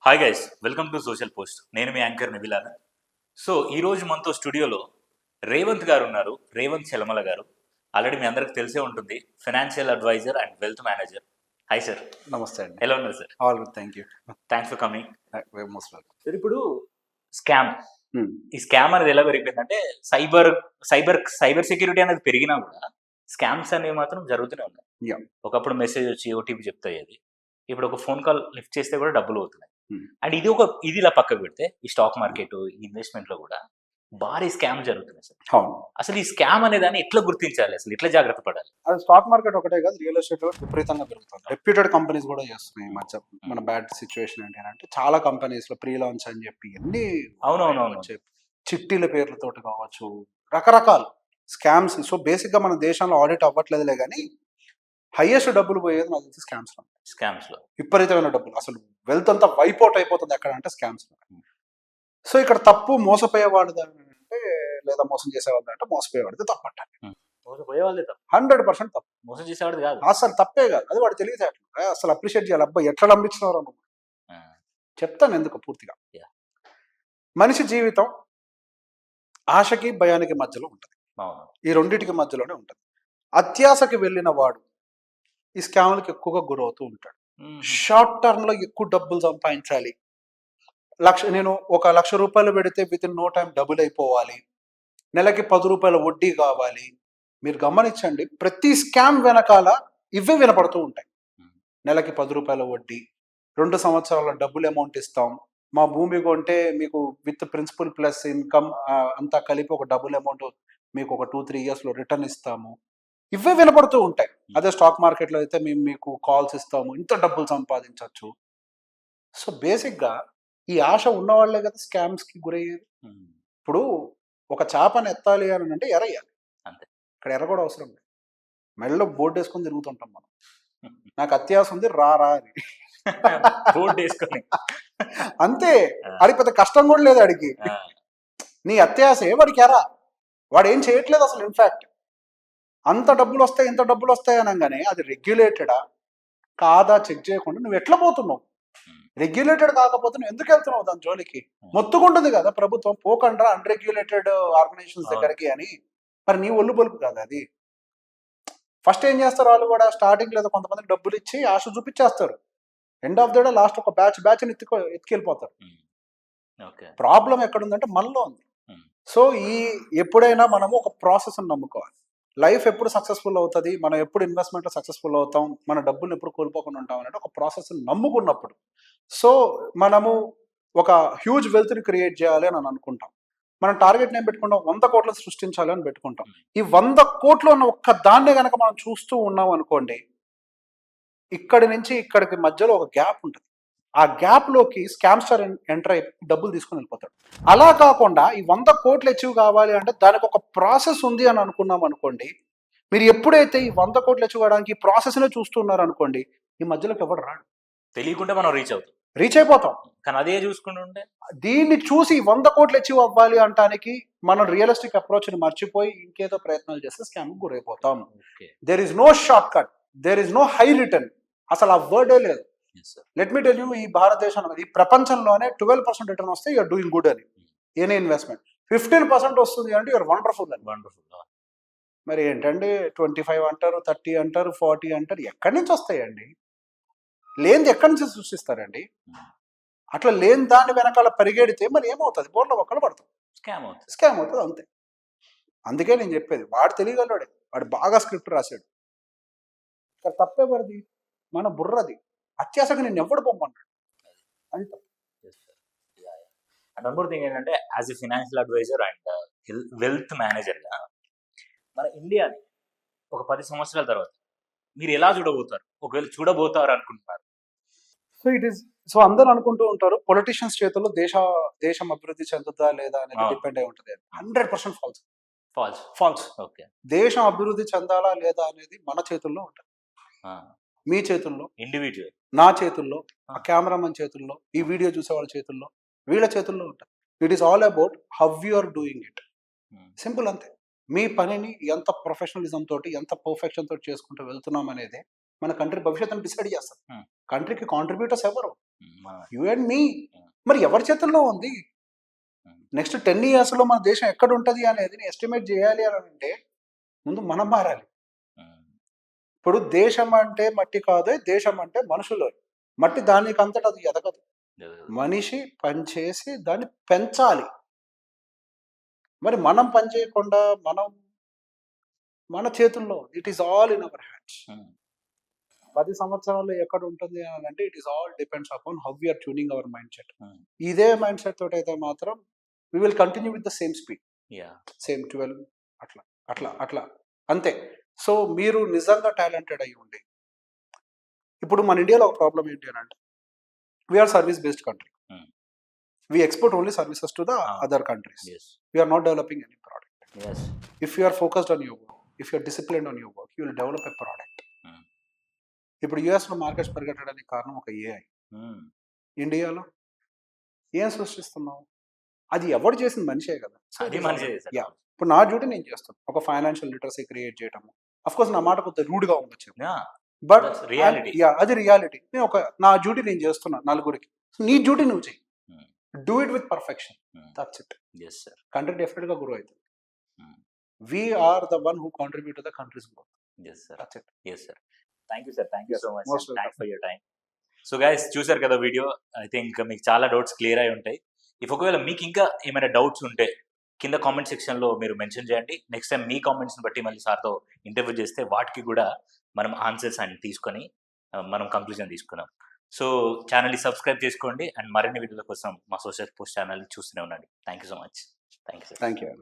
Hi guys, welcome to social post. నేను మీ anchor నిబిలాన్. So ఈరోజు మనతో స్టూడియోలో రేవంత్ గారు ఉన్నారు. రేవంత్ చెలమల గారు ఆల్రెడీ మీ అందరికి తెలిసే ఉంటుంది, financial advisor and wealth manager. Hi sir. నమస్తే అండి. ఎలా ఉన్నారు sir? All good, thank you. Thanks for coming. Most welcome. Sir, ఇప్పుడు స్కామ్ ఈ స్కామ్ అనేది ఎలా పెరిగిపోయిందంటే సైబర్ సెక్యూరిటీ అనేది పెరిగినా కూడా స్కామ్స్ అనేవి మాత్రం జరుగుతూనే ఉన్నాయి. Yeah. ఒకప్పుడు మెసేజ్ వచ్చి ఓటీపీ చెప్తాయి, అది ఇప్పుడు ఒక ఫోన్ కాల్ లిఫ్ట్ చేస్తే కూడా డబ్బులు అవుతున్నాయి. అండ్ ఇది ఇలా పక్కకు పెడితే ఈ స్టాక్ మార్కెట్, ఈ ఇన్వెస్ట్మెంట్ లో కూడా భారీ స్కామ్ జరుగుతున్నాయి సార్. అవును, అసలు ఈ స్కామ్ అనే దాన్ని ఎట్లా గుర్తించాలి, అసలు ఎట్లా జాగ్రత్త పడాలి? అది స్టాక్ మార్కెట్ ఒకటే కాదు, రియల్ ఎస్టేట్ కూడా విపరీతంగా పెరుగుతుంది. రెప్యూటెడ్ కంపెనీస్ కూడా చేస్తున్నాయి. ఈ మధ్య మన బ్యాడ్ సిచ్యువేషన్ ఏంటి అంటే చాలా కంపెనీస్ లో ప్రీ లాంచ్ అని చెప్పి ఎన్ని అవునవునవును చిట్టీల పేర్లతోటి కావచ్చు, రకరకాల స్కామ్స్. సో బేసిక్ గా మన దేశంలో ఆడిట్ అవ్వట్లేదులే కానీ హైయెస్ట్ డబ్బులు పోయేది నాకు తెలిసి స్కామ్స్ లో. విపరీతమైన డబ్బులు, అసలు వెల్త్ అంతా వైప్ అవుట్ అయిపోతుంది ఎక్కడ అంటే స్కామ్స్ లో. సో ఇక్కడ తప్పు మోసపోయేవాడు అంటే, లేదా మోసం చేసేవాడు అంటే మోసపోయేవాడిది తప్పంట. మోసపోయేవాళ్ళే తప్పు, 100% తప్పు. మోసం చేసేవాడు కాదు, అసలు తప్పే కాదు, అది వాడు తెలియదు. అసలు అప్రిషియేట్ చేయాలి. అబ్బాయి ఎట్లా నమ్మించినవారు అన్న చెప్తాను ఎందుకు పూర్తిగా. మనిషి జీవితం ఆశకి భయానికి మధ్యలో ఉంటుంది, ఈ రెండింటికి మధ్యలోనే ఉంటుంది. అత్యాశకి వెళ్ళిన వాడు ఈ స్కామ్లకు ఎక్కువగా గురవుతూ ఉంటాడు. షార్ట్ టర్మ్ లో ఎక్కువ డబ్బులు సంపాదించాలి, నేను ఒక ₹1,00,000 పెడితే within no time double అయిపోవాలి, నెలకి ₹10 వడ్డీ కావాలి. మీరు గమనించండి, ప్రతి స్కామ్ వెనకాల ఇవే వినపడుతూ ఉంటాయి. నెలకి ₹10 వడ్డీ, 2 సంవత్సరాల డబ్బులు అమౌంట్ ఇస్తాం, మా భూమి కొంటే మీకు విత్ ప్రిన్సిపల్ ప్లస్ ఇన్కమ్ అంతా కలిపి ఒక డబుల్ అమౌంట్ మీకు ఒక 2-3 years లో రిటర్న్ ఇస్తాము. ఇవే వినపడుతూ ఉంటాయి. అదే స్టాక్ మార్కెట్లో అయితే మేము మీకు కాల్స్ ఇస్తాము, ఇంత డబ్బులు సంపాదించవచ్చు. సో బేసిక్గా ఈ ఆశ ఉన్నవాళ్లే కదా స్కామ్స్ కి గురయ్యేది. ఇప్పుడు ఒక చేపను ఎత్తాలి అని అంటే ఎరయ్యాలి, అంతే. ఇక్కడ ఎర్ర కూడా అవసరం లేదు, మెడలో బోర్డు వేసుకొని తిరుగుతుంటాం మనం. నాకు అత్యాశ ఉంది రా అని బోర్డు వేసుకొని అంతే. అడిగి పెద్ద కష్టం కూడా లేదు అడిగి. నీ అత్యాశే వాడికి ఎరా, వాడు ఏం చేయట్లేదు అసలు. ఇన్ఫాక్ట్ అంత డబ్బులు వస్తాయి, ఇంత డబ్బులు వస్తాయి అనగానే అది రెగ్యులేటెడా కాదా చెక్ చేయకుండా నువ్వు ఎట్లా పోతున్నావు? రెగ్యులేటెడ్ కాకపోతే నువ్వు ఎందుకు వెళ్తున్నావు దాని జోలికి? మొత్తుకుంటుంది కదా ప్రభుత్వం, పోకుండా అన్రెగ్యులేటెడ్ ఆర్గనైజేషన్స్ దగ్గరికి అని. మరి నీ ఒళ్ళు బొలుపు కాదు అది. ఫస్ట్ ఏం చేస్తారు వాళ్ళు కూడా, స్టార్టింగ్ లేదా కొంతమందికి డబ్బులు ఇచ్చి ఆశ చూపించేస్తారు. End of the day last ఒక బ్యాచ్ ఎత్తుకెళ్ళిపోతారు. ప్రాబ్లం ఎక్కడుందంటే మనలో ఉంది. సో ఎప్పుడైనా మనము ఒక ప్రాసెస్ నమ్ముకోవాలి. లైఫ్ ఎప్పుడు సక్సెస్ఫుల్ అవుతుంది, మనం ఎప్పుడు ఇన్వెస్ట్మెంట్లో సక్సెస్ఫుల్ అవుతాం, మన డబ్బులు ఎప్పుడు కోల్పోకుండా ఉంటాం అనేది ఒక ప్రాసెస్ నమ్ముకున్నప్పుడు. సో మనము ఒక హ్యూజ్ వెల్త్ని క్రియేట్ చేయాలి అని అనుకుంటాం. మనం టార్గెట్ ఏం పెట్టుకుంటాం, 100 కోట్లు సృష్టించాలి అని పెట్టుకుంటాం. ఈ 100 కోట్లు ఉన్న ఒక్క దాన్నే కనుక మనం చూస్తూ ఉన్నాం అనుకోండి, ఇక్కడి నుంచి ఇక్కడికి మధ్యలో ఒక గ్యాప్ ఉంటుంది. ఆ గ్యాప్ లోకి స్కామ్స్టర్ ఎంటర్ అయి డబ్బులు తీసుకుని వెళ్ళిపోతాడు. అలా కాకుండా ఈ 100 కోట్లు అచీవ్ కావాలి అంటే దానికి ఒక ప్రాసెస్ ఉంది అని అనుకున్నాం అనుకోండి, మీరు ఎప్పుడైతే ఈ 100 కోట్లు అచీవ్ అవడానికి ఈ ప్రాసెస్నే చూస్తున్నారు అనుకోండి, ఈ మధ్యలోకి ఎవరు రాడు. తెలియకుండా మనం రీచ్ అయిపోతాం. కానీ అదే చూసుకుంటుంటే దీన్ని చూసి 100 కోట్లు అచీవ్ అవ్వాలి అంటానికి మనం రియలిస్టిక్ అప్రోచ్ని మర్చిపోయి ఇంకేదో ప్రయత్నాలు చేస్తే స్కామ్కి గురైపోతాం. There is no short cut, there is no high return, అసలు ఆ వర్డే లేదు. లెట్ మీ టెల్ యూ, ఈ భారతదేశంలో ఈ ప్రపంచంలోనే 12% రిటర్న్ వస్తే యూఆర్ డూయింగ్ గుడ్ అని ఎనీ ఇన్వెస్ట్మెంట్. 15% వస్తుంది అంటే యూఆర్ వండర్ఫుల్ అని. మరి ఏంటండి 25 అంటారు, 30 అంటారు, 40 అంటారు, ఎక్కడి నుంచి వస్తాయండి? లేనిది ఎక్కడి నుంచి సృష్టిస్తారండి? అట్లా లేని దాన్ని వెనకాల పరిగెడితే మరి ఏమవుతుంది? బోర్లో ఒక్కలు పడతాం, స్కామ్ అవుతుంది అంతే. అందుకే నేను చెప్పేది, వాడు తెలియగలవాడే, వాడు బాగా స్క్రిప్ట్ రాశాడు. ఇక్కడ తప్పేవరిది? మన బుర్రది. అత్యాశకు నేను ఎవడు పొమ్మన్నాడు అంట. అండ్ వన్ మోర్ థింగ్ ఏంటంటే, as a financial advisor and wealth మేనేజర్గా మన ఇండియాని ఒక 10 సంవత్సరాల తర్వాత మీరు ఎలా చూడబోతారు, ఒకవేళ చూడబోతారు అనుకుంటున్నారు? సో అందరూ అనుకుంటూ ఉంటారు పొలిటీషియన్స్ చేతుల్లో దేశం అభివృద్ధి చెందుతా లేదా అనేది డిపెండ్ అయి ఉంటుంది. 100% ఫాల్స్. ఓకే, దేశం అభివృద్ధి చెందాలా లేదా అనేది మన చేతుల్లో ఉంటుంది. మీ చేతుల్లో, ఇండివిజువల్, నా చేతుల్లో, ఆ కెమెరామన్ చేతుల్లో, ఈ వీడియో చూసే వాళ్ళ చేతుల్లో, వీళ్ళ చేతుల్లో ఉంటుంది. It is all about how you are doing it. Simple అంతే. మీ పనిని ఎంత ప్రొఫెషనలిజం తోటి, ఎంత పర్ఫెక్షన్ తోటి చేసుకుంటూ వెళ్తున్నాం అనేది మన కంట్రీ భవిష్యత్తును డిసైడ్ చేస్తారు. కంట్రీకి కాంట్రిబ్యూటర్స్ ఎవరు? యూ అండ్ మీ. మరి ఎవరి చేతుల్లో ఉంది? నెక్స్ట్ 10 yearsలో మన దేశం ఎక్కడ ఉంటుంది అనేది ఎస్టిమేట్ చేయాలి అని అంటే ముందు మనం మారాలి. ఇప్పుడు దేశం అంటే మట్టి కాదు, దేశం అంటే మనుషులు. మట్టి దానికి అంతటా అది ఎదగదు. మనిషి పనిచేసి దాన్ని పెంచాలి. మరి మనం పని చేయకుండా మన చేతుల్లో it is all in our hands. 10 సంవత్సరాలు ఎక్కడ ఉంటుంది అని అంటే it is all depends upon how we are tuning our mind set. ఇదే మైండ్ సెట్ తోటి అయితే మాత్రం we will continue with the same speed, same 12 అట్లా అట్లా అట్లా అంతే. సో మీరు నిజంగా టాలెంటెడ్ అయి ఉండి, ఇప్పుడు మన ఇండియాలో ఒక ప్రాబ్లం ఏంటి అని అంటే we are service based country. We export only services to the other countries. Yes. We are not developing any product. Yes. If you are focused on your work, if you are disciplined on your work, you will develop a product. ఇప్పుడు యుఎస్లో markets పెరగడానికి కారణం ఒక AI. ఇండియాలో ఏం సృష్టిస్తున్నావు? అది ఎవరు చేసిన మనిషే కదా. యా, ఇప్పుడు నా డ్యూటీ నేను చేస్తాను, ఒక ఫైనాన్షియల్ లిటరసీ క్రియేట్ చేయటము. అఫ్ కోర్స్ నా మాట కొంత రూడ్గా ఉండొచ్చు, బట్ యా అది రియాలిటీ. నేను నా డ్యూటీ నేను చేస్తున్నా నలుగురికి, నీ డ్యూటీ నువ్వు చెయ్యి. Do it with perfection. That's it. Yes, sir. Country definitely grow aitadi. We are the one who contribute to the country's growth. Yes, sir. That's it. Yes, sir. Thank you, sir. Thank you so much. Most Thanks for your time. So guys, చూసారు కదా video. I think మీకు చాలా doubts clear అయి ఉంటాయి. If ఒకవేళ మీకు ఇంకా ఏమైనా డౌట్స్ ఉంటే కింద కామెంట్ సెక్షన్లో మీరు మెన్షన్ చేయండి. నెక్స్ట్ టైం మీ కామెంట్స్ని బట్టి మళ్ళీ సార్తో ఇంటర్వ్యూ చేస్తే వాటికి కూడా మనం ఆన్సర్స్ అని తీసుకొని మనం కంక్లూజన్ తీసుకున్నాం. సో ఛానల్ని సబ్స్క్రైబ్ చేసుకోండి అండ్ మరిన్ని వీడియోల కోసం మా సోషల్ పోస్ట్ ఛానల్ని చూస్తూనే ఉండండి. Thank you so much. Thank you sir. Thank you.